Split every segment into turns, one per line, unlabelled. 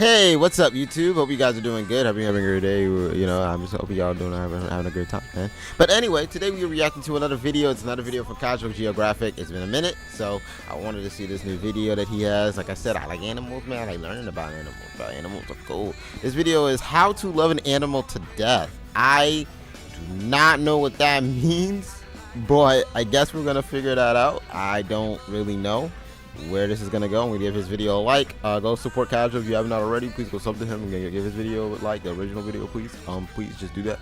Hey, what's up, YouTube? Hope you guys are doing good. Hope you're having a great day. I'm just hoping y'all having a great time, man. But anyway, today we are reacting to another video. It's another video from Casual Geographic. It's been a minute, so I wanted to see this new video that he has. Like I said, I like animals, man. I like learning about animals. Animals are cool. This video is how to love an animal to death. I do not know what that means, but I guess we're gonna figure that out. I don't really know where this is gonna go. I'm gonna give his video a like. Go support Casual if you haven't already. Please go sub to him. I'm gonna give his video a like, the original video, please. Please just do that.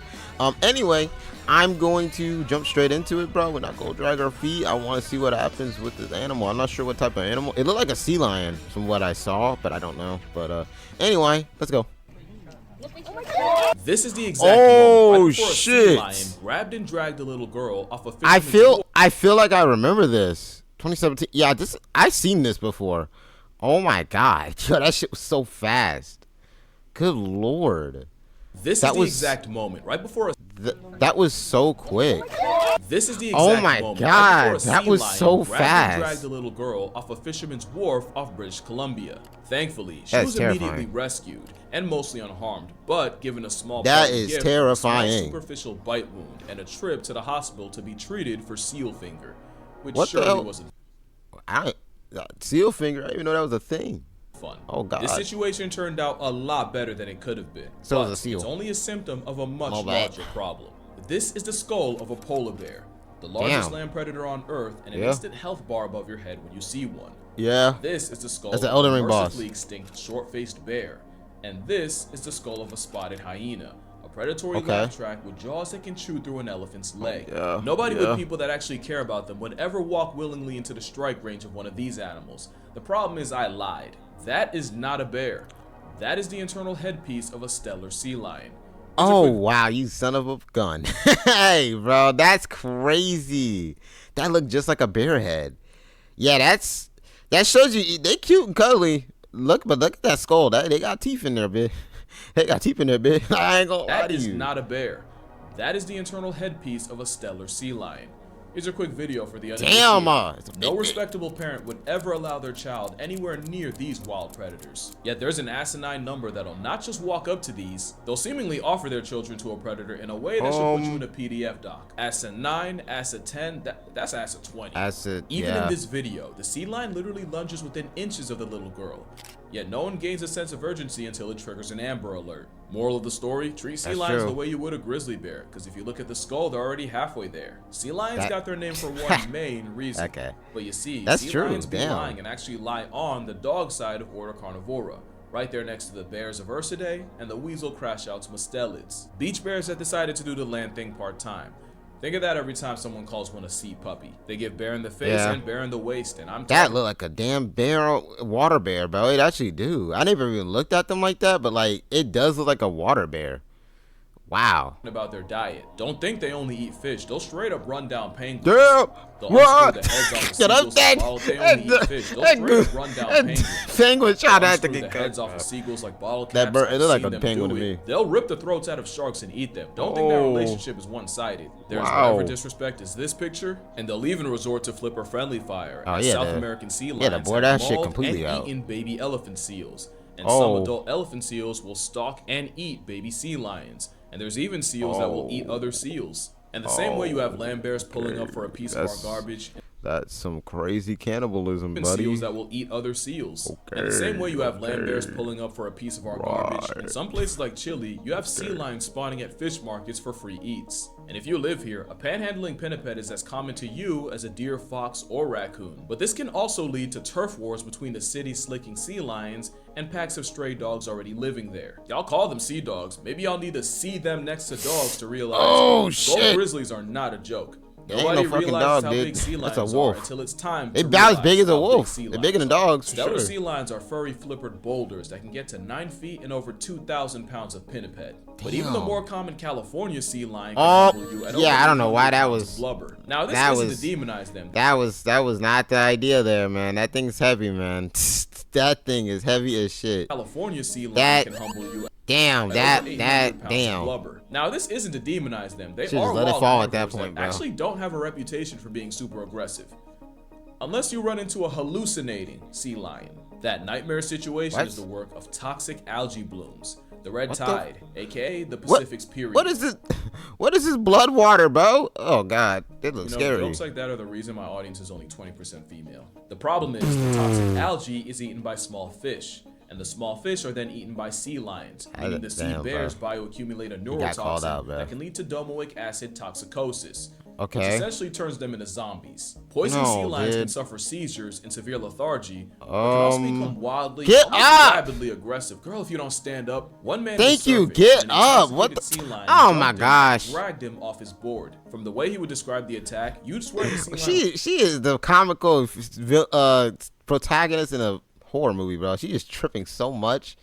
Anyway, I'm going to jump straight into it, bro. We're not gonna drag our feet. I want to see what happens with this animal. I'm not sure what type of animal. It looked like a sea lion from what I saw, but I don't know. But anyway, let's go.
This is the exact moment right before
shit!
A sea lion grabbed and dragged a little girl off a
I feel like I remember this. 2017. Yeah, I've seen this before. Oh my god. Yo, that shit was so fast. Good lord.
This is the exact moment right before
that was so quick.
This is the exact moment.
Oh my
god,
right that was so fast.
Dragged a little girl off a fisherman's wharf off British Columbia. Thankfully, she was immediately rescued and mostly unharmed, but given a small
gift, terrifying.
A superficial bite wound and a trip to the hospital to be treated for seal finger, which
what
surely wasn't
seal finger. I didn't even know that was a thing.
Fun.
Oh god.
This situation turned out a lot better than it could have been.
So was a seal.
It's only a symptom of a much larger problem. This is the skull of a polar bear, the largest land predator on Earth, and an instant health bar above your head when you see one.
Yeah.
This is the skull
of
a mercifully extinct short-faced bear, and this is the skull of a spotted hyena, a predatory laugh track with jaws that can chew through an elephant's leg. Nobody but people that actually care about them would ever walk willingly into the strike range of one of these animals. The problem is I lied. That is not a bear. That is the internal headpiece of a Steller sea lion.
Oh wow, you son of a gun. Hey bro, that's crazy. That looked just like a bear head. Yeah, that shows you they cute and cuddly. Look at that skull. They got teeth in there, bitch. They got teeth in there, bitch. I ain't gonna lie to you.
That is not a bear. That is the internal headpiece of a Steller sea lion. Here's a quick video for the uninitiated. No respectable parent would ever allow their child anywhere near these wild predators. Yet there's an asinine number that'll not just walk up to these, they'll seemingly offer their children to a predator in a way that should put you in a PDF doc. Asset 9, Asset 10, that's Asset 20. Even in this video, the sea lion literally lunges within inches of the little girl. Yet no one gains a sense of urgency until it triggers an Amber Alert. Moral of the story, treat sea lions the way you would a grizzly bear, because if you look at the skull, they're already halfway there. Sea lions got their name for one main reason. But you see, sea lions be lying and actually lie on the dog side of Order Carnivora, right there next to the bears of Ursidae and the weasel crashouts mustelids. Beach bears have decided to do the land thing part-time. Think of that every time someone calls one a sea puppy. They give bear in the face and bear in the waist, and that
look like a damn bear, water bear, bro. It actually do. I never even looked at them like that, but like it does look like a water bear. Wow.
About their diet. Don't think they only eat fish. They'll straight up run down penguins.
Damn.
What? The heads off the seagulls like bottle. They only eat fish. They'll straight up run down penguins.
Penguins try to get
the heads off of seagulls like bottle caps.
That bird, it look like a penguin to me.
They'll rip the throats out of sharks and eat them. Don't think their relationship is one-sided. There's whatever disrespect is this picture, and they'll even resort to flipper friendly fire. South American sea lions
the boy that shit completely out.
Eaten baby elephant seals, and some adult elephant seals will stalk and eat baby sea lions. And there's even seals that will eat other seals. And the same way you have land bears pulling up for a piece of our garbage.
That's some crazy cannibalism, buddy.
Seals that will eat other seals. And the same way you have land bears pulling up for a piece of our garbage. In some places like Chile, you have sea lions spawning at fish markets for free eats. And if you live here, a panhandling pinniped is as common to you as a deer, fox, or raccoon. But this can also lead to turf wars between the city slicking sea lions and packs of stray dogs already living there. Y'all call them sea dogs. Maybe y'all need to see them next to dogs to realize gold grizzlies are not a joke. Nobody realizes how big sea lions are until it's time to
about as big as a wolf. They're bigger than dogs.
Steller sea lions are furry flippered boulders that can get to 9 feet and over 2,000 pounds of pinniped. But even the more common California sea lion can humble you at
I don't know why that was
blubber. Now this isn't to demonize them.
That was not the idea there, man. That thing's heavy, man. That thing is heavy as shit.
California sea lion can humble you.
Damn.
Blubber. Now this isn't to demonize them. They are
just let it fall at that point, bro.
Actually don't have a reputation for being super aggressive. Unless you run into a hallucinating sea lion. That nightmare situation is the work of toxic algae blooms. The red tide, aka the Pacific's period.
What is this? What is this blood water, bro? Oh God, it looks scary.
Jokes like that are the reason my audience is only 20% female. The problem is the toxic algae is eaten by small fish, and the small fish are then eaten by sea lions, meaning the sea bears bioaccumulate a neurotoxin that can lead to domoic acid toxicosis. Which essentially turns them into zombies. Poisoned sea lions can suffer seizures and severe lethargy, but can also become wildly, rapidly aggressive. Girl, if you don't stand up, one man was surfing,
get up. What the?
Sea lion
oh my gosh!
Dragged him off his board. From the way he would describe the attack, you'd swear the sea lion.
She is the comical protagonist in a horror movie, bro. She is tripping so much.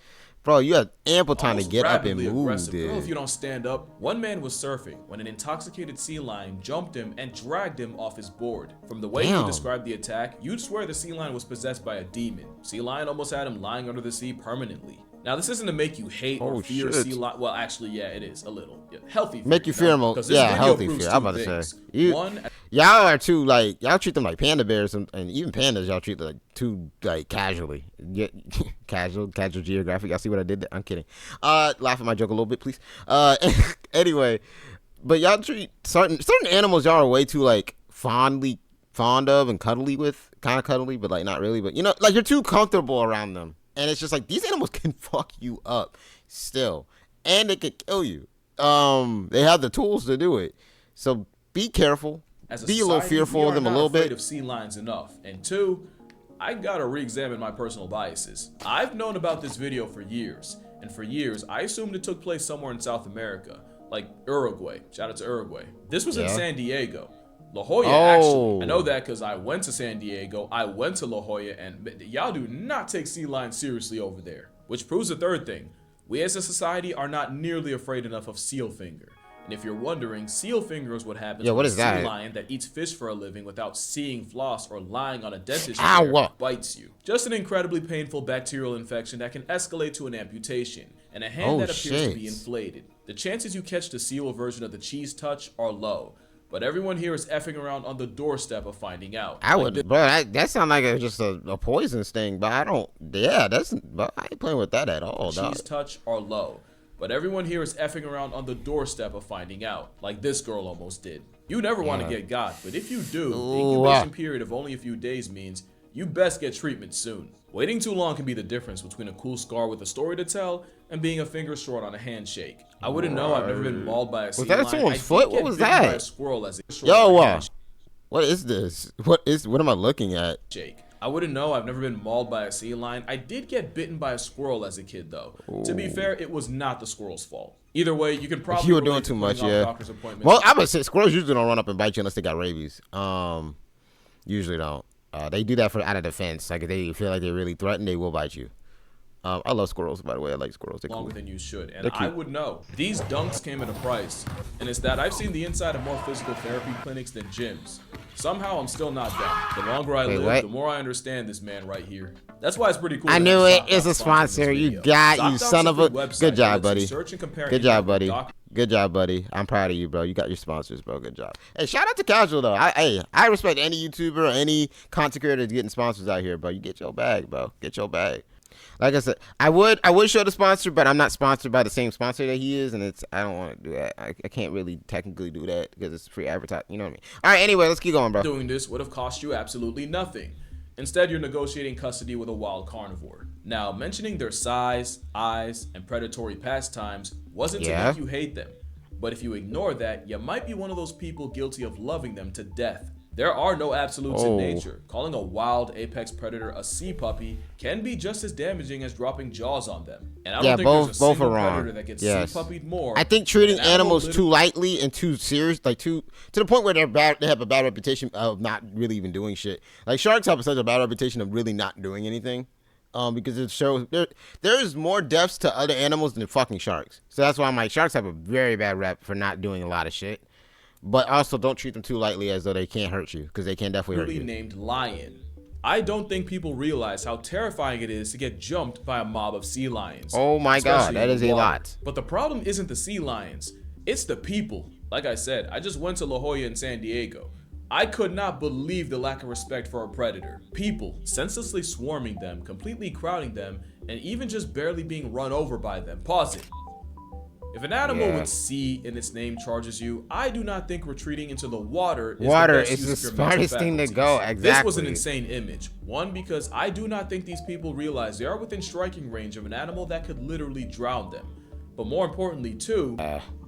Bro, you have ample time to get up and move, dude.
Girl, if you don't stand up. One man was surfing when an intoxicated sea lion jumped him and dragged him off his board. From the way he described the attack, you'd swear the sea lion was possessed by a demon. Sea lion almost had him lying under the sea permanently. Now, this isn't to make you hate or fear sea lion. Well, actually, yeah, it is a little. Yeah, healthy fear.
Make you fear more. Yeah, healthy fear. I'm about to say. Y'all are too, like, y'all treat them like panda bears, and even pandas, y'all treat them like too, like, casually. Casual geographic. Y'all see what I did there? I'm kidding. Laugh at my joke a little bit, please. Anyway, but y'all treat certain animals y'all are way too, like, fond of and cuddly with. Kind of cuddly, but, like, not really. But, you know, like, you're too comfortable around them. And it's just like, these animals can fuck you up still. And they could kill you. They have the tools to do it. So be careful. Be a little fearful of them a little bit.
Of sea lions enough. And two, I gotta re-examine my personal biases. I've known about this video for years. And for years, I assumed it took place somewhere in South America. Like Uruguay. Shout out to Uruguay. This was in San Diego. La Jolla, actually. I know that because I went to San Diego, I went to La Jolla, and y'all do not take sea lions seriously over there. Which proves the third thing. We as a society are not nearly afraid enough of seal finger. And if you're wondering, seal finger is what happens when a sea lion that eats fish for a living without seeing floss or lying on a dentist chair bites you. Just an incredibly painful bacterial infection that can escalate to an amputation, and a hand that appears to be inflated. The chances you catch the seal version of the cheese touch are low. But everyone here is effing around on the doorstep of finding out.
I would, bro. That sounds like just a poison sting, but I don't. Yeah, but I ain't playing with that at all.
Cheese touch are low, but everyone here is effing around on the doorstep of finding out, like this girl almost did. You never want to get got, but if you do, the incubation period of only a few days means you best get treatment soon. Waiting too long can be the difference between a cool scar with a story to tell and being a finger short on a handshake. I wouldn't know. I've never been mauled by a sea lion.
Was that someone's foot? What was that?
By a squirrel as a
Yo, what is this? What am I looking at?
Jake. I wouldn't know. I've never been mauled by a sea lion. I did get bitten by a squirrel as a kid, though. To be fair, it was not the squirrel's fault. Either way, you can probably.
You were doing too much, yeah. Well, I would say squirrels usually don't run up and bite you unless they got rabies. Usually don't. They do that for out of defense. Like if they feel like they're really threatened, they will bite you. I love squirrels, by the way. I like squirrels. They're
longer than you should. And I would know. These dunks came at a price. And it's that I've seen the inside of more physical therapy clinics than gyms. Somehow I'm still not done. The longer I live, the more I understand this man right here. That's why it's pretty cool.
I knew it. It's a sponsor. You got you son of a. Good job, buddy. Good job, buddy. Good job, buddy. I'm proud of you, bro. You got your sponsors, bro. Good job. Hey, shout out to Casual though. I respect any YouTuber or any content creator that's getting sponsors out here, bro. You get your bag, bro. Get your bag. Like I said, I would show the sponsor, but I'm not sponsored by the same sponsor that he is, and I don't want to do that. I can't really technically do that because it's free advertising. You know what I mean? All right. Anyway, let's keep going, bro.
Doing this would have cost you absolutely nothing. Instead, you're negotiating custody with a wild carnivore. Now, mentioning their size, eyes, and predatory pastimes wasn't to make you hate them. But if you ignore that, you might be one of those people guilty of loving them to death. There are no absolutes in nature. Calling a wild apex predator a sea puppy can be just as damaging as dropping jaws on them. And I don't think there's a single predator that gets sea puppied more.
I think treating animals too lightly and too serious, like to the point where they have a bad reputation of not really even doing shit. Like sharks have such a bad reputation of really not doing anything. Because it shows there's more deaths to other animals than fucking sharks. So that's why I'm like, sharks have a very bad rep for not doing a lot of shit. But also don't treat them too lightly as though they can't hurt you, because they can definitely hurt you.
Named lion. I don't think people realize how terrifying it is to get jumped by a mob of sea lions.
Oh my god, that is a lot.
But the problem isn't the sea lions, it's the people. Like I said, I just went to La Jolla in San Diego. I could not believe the lack of respect for a predator. People senselessly swarming them, completely crowding them, and even just barely being run over by them. Pause it. If an animal with C in its name charges you, I do not think retreating into the water is the
smartest thing to go. Exactly.
This was an insane image. One, because I do not think these people realize they are within striking range of an animal that could literally drown them. But more importantly, two,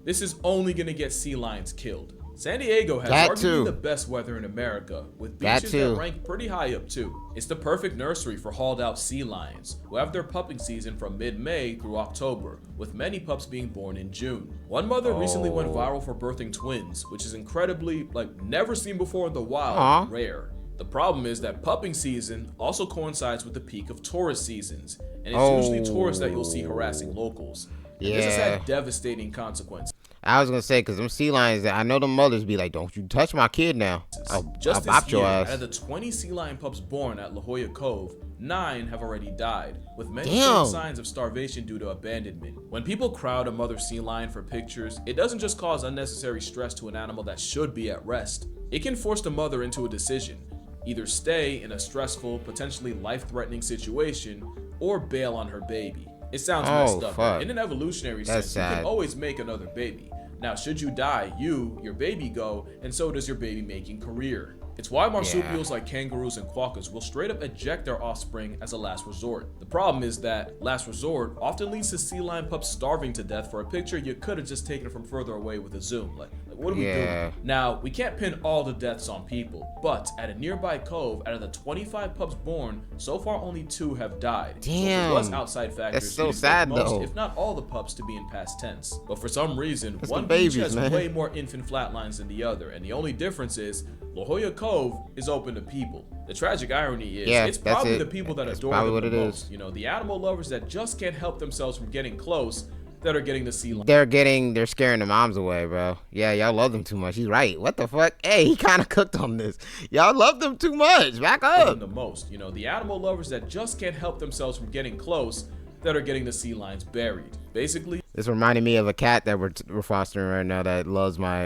this is only going to get sea lions killed. San Diego has arguably the best weather in America, with beaches that rank pretty high up too. It's the perfect nursery for hauled out sea lions, who have their pupping season from mid-May through October, with many pups being born in June. One mother recently went viral for birthing twins, which is incredibly, never seen before in the wild, rare. The problem is that pupping season also coincides with the peak of tourist seasons, and it's usually tourists that you'll see harassing locals. And this has had devastating consequences.
I was gonna say, cause them sea lions, I know the mothers be like, "Don't you touch my kid now. I'll bop your ass."
Out of the 20 sea lion pups born at La Jolla Cove, 9 have already died, with many showing signs of starvation due to abandonment. When people crowd a mother sea lion for pictures, it doesn't just cause unnecessary stress to an animal that should be at rest. It can force the mother into a decision: either stay in a stressful, potentially life-threatening situation, or bail on her baby. It sounds messed up. Fuck. In an evolutionary sense, you can always make another baby. Now, should you die, your baby go, and so does your baby-making career. It's why marsupials like kangaroos and quokkas will straight up eject their offspring as a last resort. The problem is that last resort often leads to sea lion pups starving to death for a picture you could have just taken from further away with a zoom. Like what are we doing? Now, we can't pin all the deaths on people, but at a nearby cove, out of the 25 pups born, so far only 2 have died.
Damn.
So if it was outside factors,
that's so sad though.
If not all the pups to be in past tense. But for some reason, one beach has way more infant flatlines than the other, and the only difference is La Jolla Cove is open to people. The tragic irony is, it's probably the people that adore them the most. You know, the animal lovers that just can't help themselves from getting close that are getting the sea lion.
They're scaring the moms away, bro. Yeah, y'all love them too much. He's right. What the fuck? Hey, he kind of cooked on this. Y'all love them too much. Back up.
The most, you know, the animal lovers that just can't help themselves from getting close that are getting the sea lions buried. Basically,
this reminded me of a cat that we're fostering right now that loves my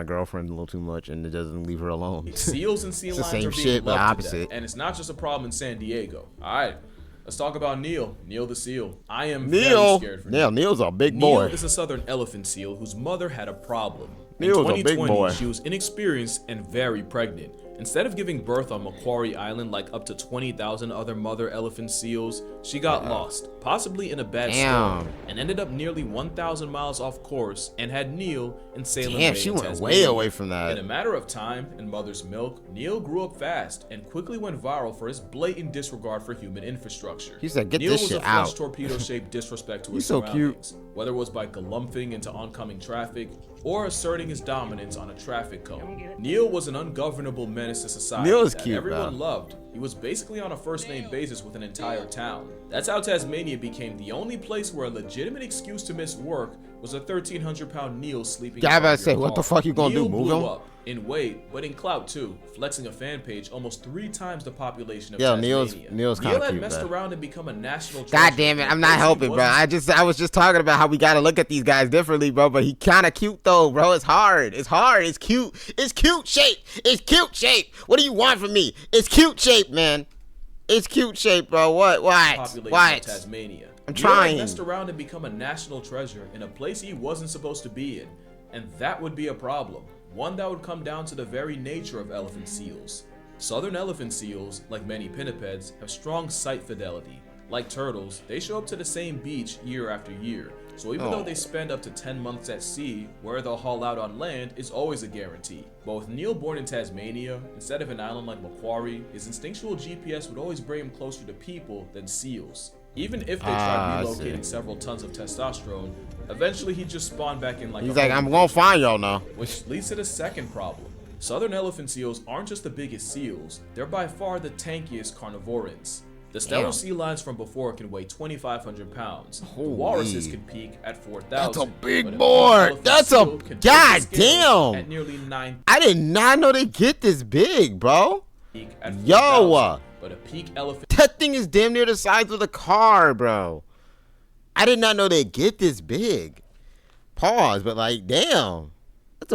girlfriend a little too much and it doesn't leave her alone.
Seals and sea lions are being loved to death, and it's not just a problem in San Diego. All right, let's talk about Neil the seal. I am very scared for Neil.
Neil's a big boy.
Neil is a southern elephant seal whose mother had a problem.
Neil's a big boy.
She was inexperienced and very pregnant. Instead of giving birth on Macquarie Island like up to 20,000 other mother elephant seals, she got lost, possibly in a bad storm, and ended up nearly 1,000 miles off course and had Neil in Salem Bay.
She went way away from that.
In a matter of time and mother's milk, Neil grew up fast and quickly went viral for his blatant disregard for human infrastructure.
He said, "Get this shit out."
Neil was a flush torpedo-shaped disrespect to his surroundings, whether it was by galumphing into oncoming traffic or asserting his dominance on a traffic cone. Neil was an ungovernable menace to society that everyone loved. He was basically on a first-name basis with an entire town. That's how Tasmania became the only place where a legitimate excuse to miss work was a 1,300-pound Neil sleeping.
Yeah, I about to say, what the fuck you gonna do? Move him?
Up in weight, but in clout too, flexing a fan page almost 3 times the population of Tasmania.
Neil's kind of cute,
had messed around and become a national.
God damn it, I'm not helping, bro. I was just talking about how we gotta look at these guys differently, bro. But he kind of cute though, bro. It's hard. It's cute. It's cute shape. It's cute shape. What do you want from me? It's cute shape, man. It's cute shape, bro. What?
Tasmania.
I'm trying.
He messed around and become a national treasure in a place he wasn't supposed to be in, and that would be a problem. One that would come down to the very nature of elephant seals. Southern elephant seals, like many pinnipeds, have strong sight fidelity. Like turtles, they show up to the same beach year after year, so even though they spend up to 10 months at sea, where they'll haul out on land is always a guarantee. But with Neil born in Tasmania, instead of an island like Macquarie, his instinctual GPS would always bring him closer to people than seals. Even if they tried relocating several tons of testosterone, eventually he'd just spawn back in like
he's like, I'm gonna find y'all now.
Which leads to the second problem. Southern elephant seals aren't just the biggest seals, they're by far the tankiest carnivorans. The stellar sea lions from before can weigh 2,500 pounds. The walruses can peak at 4,000.
That's a big boy. That's a goddamn.
At nearly 9.
I did not know they get this big, bro. Yo,
but a peak elephant.
That thing is damn near the size of the car, bro. I did not know they get this big. Pause, but like, damn. That's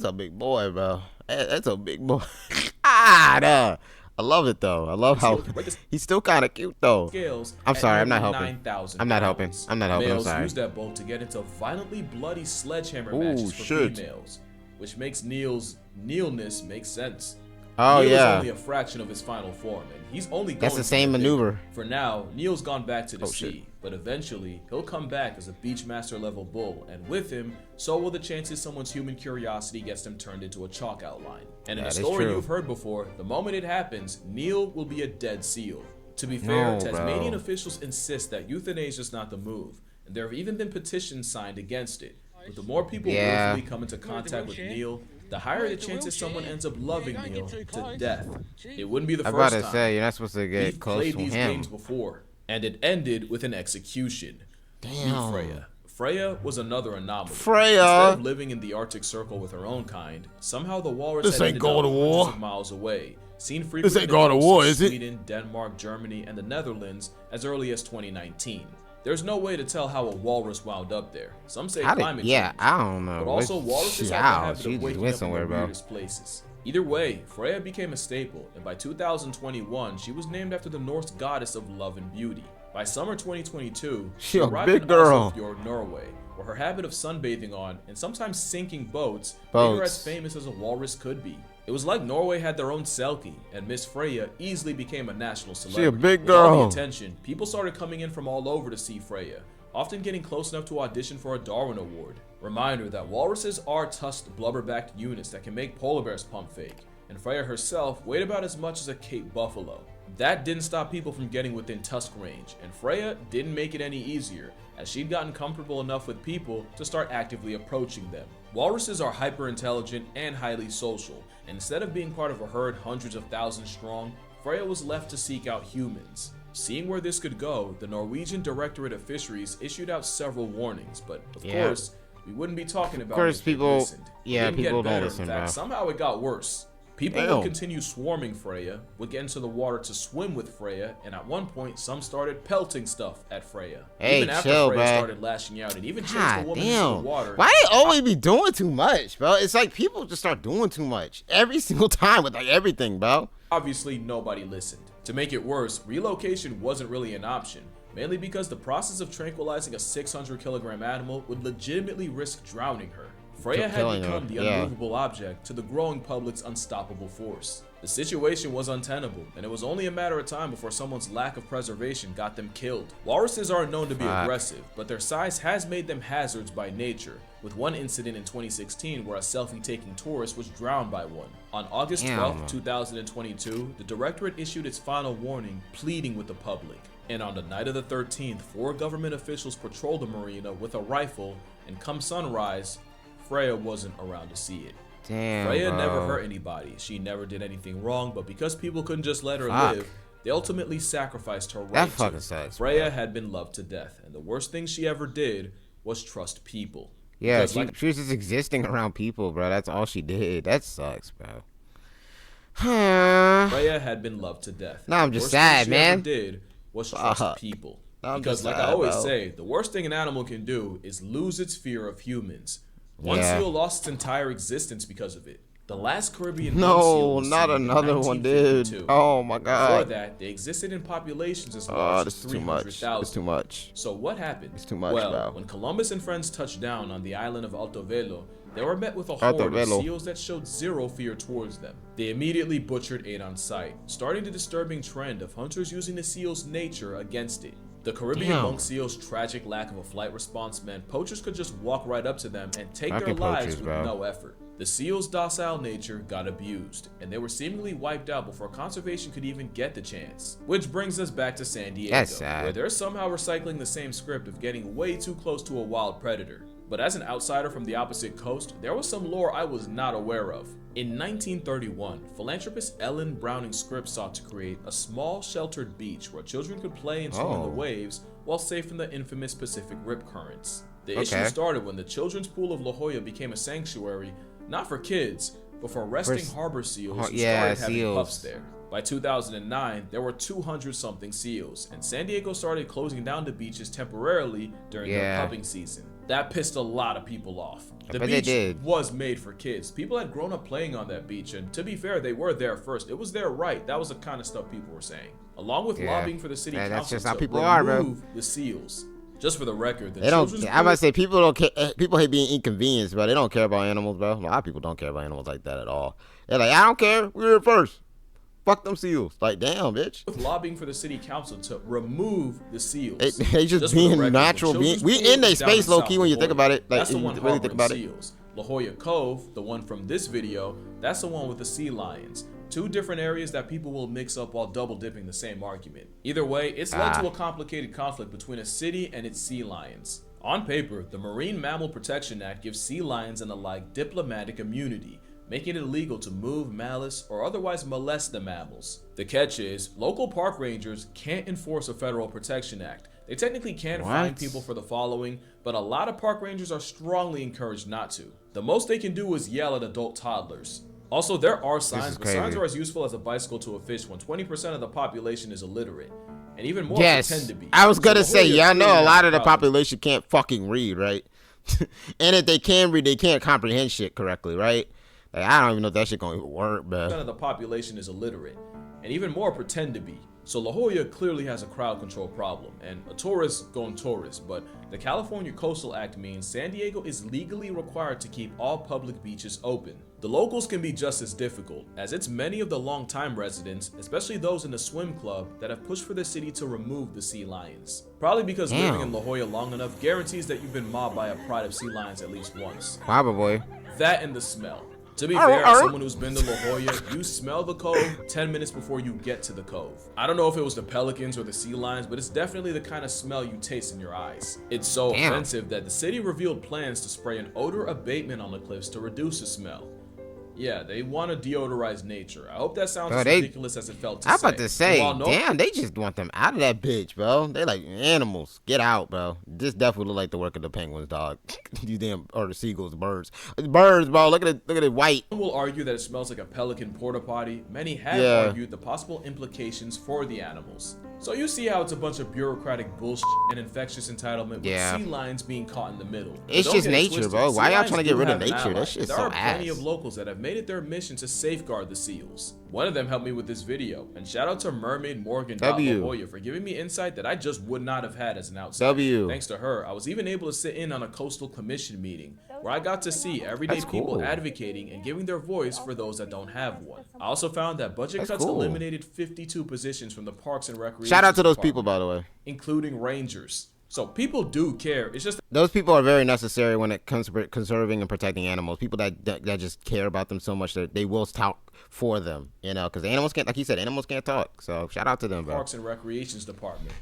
a big boy, bro. That's a big boy. Nah. I love it though. I love how he's still kind of cute though. I'm sorry, I'm not helping. I'm not helping. I'm sorry.
Males use that bolt to get into violently bloody sledgehammer matches for females, which makes Neil's Neilness make sense.
Oh
Neil
yeah.
is only a fraction of his final form, and he's only going
That's the same maneuver.
For now, Neil's gone back to the sea, but eventually he'll come back as a Beachmaster level bull, and with him, so will the chances someone's human curiosity gets them turned into a chalk outline. And in a story you've heard before, the moment it happens, Neil will be a dead seal. To be fair, Tasmanian officials insist that euthanasia is not the move, and there have even been petitions signed against it. But the more people willfully come into contact with Neil, the higher the chances someone ends up loving Neil to death. It wouldn't be the first time.
I'm about to say, you're not supposed to get close to him.
We've played these games before, and it ended with an execution. Meet Freya. Freya was another anomaly. Instead of living in the Arctic Circle with her own kind, somehow the walrus had ended up hundreds of miles away. Seen frequently in Sweden, Denmark, Germany, and the Netherlands as early as 2019. There's no way to tell how a walrus wound up there. Some say climate change.
Yeah, I don't know.
But also, walruses have the habit of waking up in the weirdest places. Either way, Freya became a staple, and by 2021, she was named after the Norse goddess of love and beauty. By summer 2022, she arrived in Oslofjord, Norway, where her habit of sunbathing on and sometimes sinking boats made her as famous as a walrus could be. It was like Norway had their own Selkie, and Miss Freya easily became a national celebrity.
She a big girl.
With all the attention, people started coming in from all over to see Freya, often getting close enough to audition for a Darwin Award. Reminder that walruses are tusked, blubber-backed units that can make polar bears pump fake, and Freya herself weighed about as much as a Cape buffalo. That didn't stop people from getting within tusk range, and Freya didn't make it any easier, as she'd gotten comfortable enough with people to start actively approaching them. Walruses are hyper-intelligent and highly social, and instead of being part of a herd hundreds of thousands strong, Freya was left to seek out humans. Seeing where this could go, the Norwegian Directorate of Fisheries issued out several warnings, but of course, we wouldn't be talking about it if people listened.
People don't listen,
in fact, somehow it got worse. People would continue swarming Freya, would get into the water to swim with Freya, and at one point, some started pelting stuff at Freya. Even after Freya started lashing out and even chased the woman into the water.
Why they always be doing too much, bro? It's like people just start doing too much every single time with like everything, bro.
Obviously, nobody listened. To make it worse, relocation wasn't really an option, mainly because the process of tranquilizing a 600-kilogram animal would legitimately risk drowning her. Freya had become the unmovable object to the growing public's unstoppable force. The situation was untenable, and it was only a matter of time before someone's lack of preservation got them killed. Walruses are known to be aggressive, but their size has made them hazards by nature, with one incident in 2016 where a selfie-taking tourist was drowned by one. On August 12, 2022, the Directorate issued its final warning, pleading with the public. And on the night of the 13th, 4 government officials patrolled the marina with a rifle, and come sunrise, Freya wasn't around to see it. Freya never hurt anybody. She never did anything wrong, but because people couldn't just let her live, they ultimately sacrificed her right.
That fucking sucks.
Freya had been loved to death, and the worst thing she ever did was trust people.
Yeah, she was just existing around people, bro. That's all she did. That sucks, bro.
Freya had been loved to death.
No, I'm just sad, man.
The worst thing she ever did was trust people. Because like I always say, the worst thing an animal can do is lose its fear of humans. One seal lost its entire existence because of it. The last Caribbean seal was
not another one, dude. Oh my god.
Before that, they existed in populations as large as 300,000.
It's too much.
So what happened?
It's too much,
well, when Columbus and friends touched down on the island of Alto Velo, they were met with a horde of seals that showed zero fear towards them. They immediately butchered 8 on sight, starting the disturbing trend of hunters using the seal's nature against it. The Caribbean monk seal's tragic lack of a flight response meant poachers could just walk right up to them and take their lives with no effort. The seal's docile nature got abused, and they were seemingly wiped out before conservation could even get the chance. Which brings us back to San Diego, where they're somehow recycling the same script of getting way too close to a wild predator. But as an outsider from the opposite coast, there was some lore I was not aware of. In 1931, philanthropist Ellen Browning Scripps sought to create a small, sheltered beach where children could play and swim in the waves while safe from the infamous Pacific rip currents. The issue started when the children's pool of La Jolla became a sanctuary, not for kids, but for resting harbor seals who started having pups there. By 2009, there were 200-something seals, and San Diego started closing down the beaches temporarily during their pupping season. That pissed a lot of people off. The beach was made for kids. People had grown up playing on that beach, and to be fair, they were there first. It was their right. That was the kind of stuff people were saying. Along with lobbying for the city council to remove the seals. Just for the record,
they don't. I must say people don't care. People hate being inconvenienced, bro. They don't care about animals, bro. A lot of people don't care about animals like that at all. They're like, I don't care. We were here first. Fuck them seals. Like, damn, bitch.
With lobbying for the city council to remove the seals.
They just being natural beings. We in their space, low key, when you think about it. Like,
that's the one
really think about
seals. La Jolla Cove, the one from this video, that's the one with the sea lions. Two different areas that people will mix up while double dipping the same argument. Either way, it's led to a complicated conflict between a city and its sea lions. On paper, the Marine Mammal Protection Act gives sea lions and the like diplomatic immunity, making it illegal to move, malice, or otherwise molest the mammals. The catch is, local park rangers can't enforce a federal protection act. They technically can fine people for the following, but a lot of park rangers are strongly encouraged not to. The most they can do is yell at adult toddlers. Also, there are signs, but signs are as useful as a bicycle to a fish when 20% of the population is illiterate. And even more pretend to be.
I was gonna say, y'all know a lot of the population can't fucking read, right? And if they can read, they can't comprehend shit correctly, right? Like, I don't even know if that shit gonna even work, man.
20% of the population is illiterate, and even more pretend to be. So La Jolla clearly has a crowd control problem, and a tourist going tourist, but the California Coastal Act means San Diego is legally required to keep all public beaches open. The locals can be just as difficult, as it's many of the long-time residents, especially those in the swim club, that have pushed for the city to remove the sea lions. Probably because living in La Jolla long enough guarantees that you've been mobbed by a pride of sea lions at least once.
Probably.
That and the smell. To be fair, as someone who's been to La Jolla, you smell the cove 10 minutes before you get to the cove. I don't know if it was the pelicans or the sea lions, but it's definitely the kind of smell you taste in your eyes. It's so offensive that the city revealed plans to spray an odor abatement on the cliffs to reduce the smell. Yeah, they want to deodorize nature. I hope that sounds as ridiculous as it felt to say.
I'm about to say, damn, they just want them out of that bitch, bro. They like animals. Get out, bro. This definitely look like the work of the penguins, dog. These damn, or the seagulls, the birds. It's birds, bro. Look at it white.
Some will argue that it smells like a pelican porta potty. Many have argued the possible implications for the animals. So you see how it's a bunch of bureaucratic bullshit and infectious entitlement with sea lions being caught in the middle.
It's just nature, bro. Why y'all trying to get rid of nature? That shit's so ass.
There are plenty of locals that have made it their mission to safeguard the seals. One of them helped me with this video, and shout out to Mermaid Morgan La Jolla for giving me insight that I just would not have had as an outsider. Thanks to her, I was even able to sit in on a coastal commission meeting where I got to see everyday people advocating and giving their voice for those that don't have one. I also found that budget cuts eliminated 52 positions from the Parks and Recreation
Shout out to those people, by the way.
Including rangers. So people do care. It's just
those people are very necessary when it comes to conserving and protecting animals. People that just care about them so much that they will talk for them, you know, because animals can't, like you said, animals can't talk. So shout out to them, bro.
Parks and Recreations Department,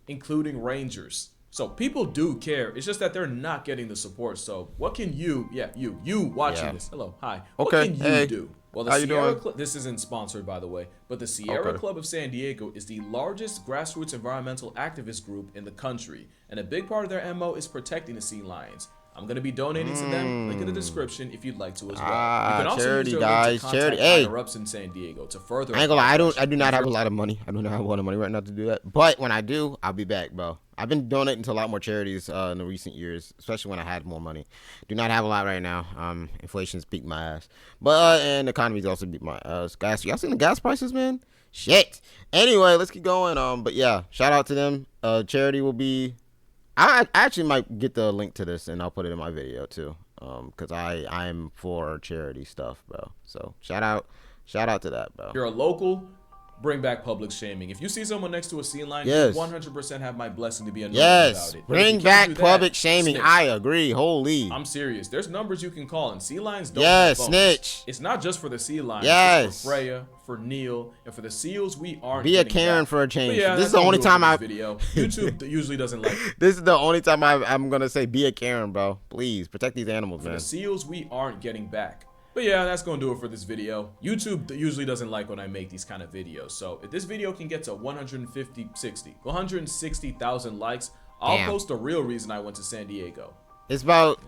including rangers. So people do care. It's just that they're not getting the support. So what can you, you watching this? Hello, hi. What can you do? Well, the Sierra Club, this isn't sponsored, by the way, but the Sierra Club of San Diego is the largest grassroots environmental activist group in the country, and a big part of their MO is protecting the sea lions. I'm going to be donating to them. Link in the description if you'd like to as well. You can also use their link to contact higher-ups in San Diego to further.
I ain't gonna lie, I do not have a lot of money. I do not have a lot of money right now to do that. But when I do, I'll be back, bro. I've been donating to a lot more charities in the recent years, especially when I had more money. Do not have a lot right now. Inflation's beat my ass, but and the economy's also beat my ass. Gas, y'all seen the gas prices, man? Shit. Anyway, let's keep going. But yeah, shout out to them. Charity will be. I actually might get the link to this and I'll put it in my video too. Cause I'm for charity stuff, bro. So shout out to that, bro.
You're a local. Bring back public shaming. If you see someone next to a sea lion, you 100% have my blessing to be annoyed about it.
Bring back public shaming. Snitch. I agree. Holy.
I'm serious. There's numbers you can call, and sea lions don't have phones.
Snitch.
It's not just for the sea lions. It's for Freya, for Neil, and for the seals we aren't.
Be a Karen for a change. This is the only time
video. YouTube usually doesn't like it.
This is the only time I'm gonna say be a Karen, bro. Please protect these animals, man.
For the seals we aren't getting back. But yeah, that's going to do it for this video. YouTube usually doesn't like when I make these kind of videos. So if this video can get to 160,000 likes, I'll post the real reason I went to San Diego.
It's about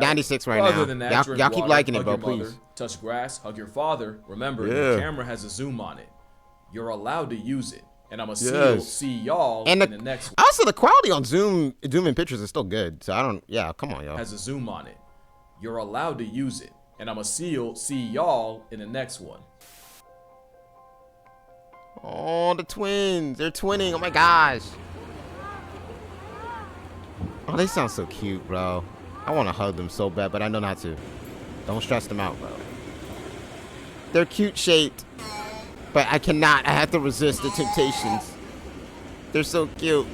96 right now.
Than that,
y'all keep liking it, bro, please.
Touch grass, hug your father. Remember, your camera has a zoom on it. You're allowed to use it. And I'm going to
Yes.
see y'all
And
in the next one.
Also, the quality on Zoom in pictures is still good. So I don't, yeah, come on, y'all.
Has a zoom on it. You're allowed to use it. And I'm going to see y'all in the next one.
Oh, the twins. They're twinning. Oh, my gosh. Oh, they sound so cute, bro. I want to hug them so bad, but I know not to. Don't stress them out, bro. They're cute shaped, but I cannot. I have to resist the temptations. They're so cute.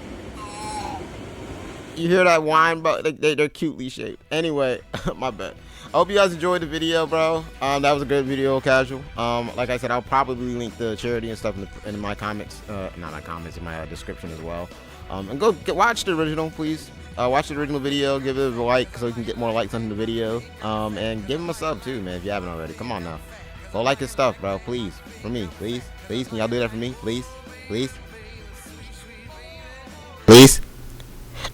You hear that whine, bro? They're cutely shaped. Anyway, my bad. I hope you guys enjoyed the video, bro. That was a good video, Casual. Like I said, I'll probably link the charity and stuff in my comments. Not my comments, in my description as well. And go watch the original, please. Watch the original video. Give it a like so you can get more likes on the video. And give him a sub too, man, if you haven't already. Come on now. Go like his stuff, bro. Please. For me. Please. Please. Can y'all do that for me? Please. Please. Please.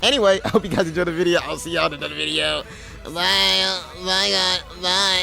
Anyway, I hope you guys enjoyed the video. I'll see y'all in another video. Bye. Bye, God. Bye.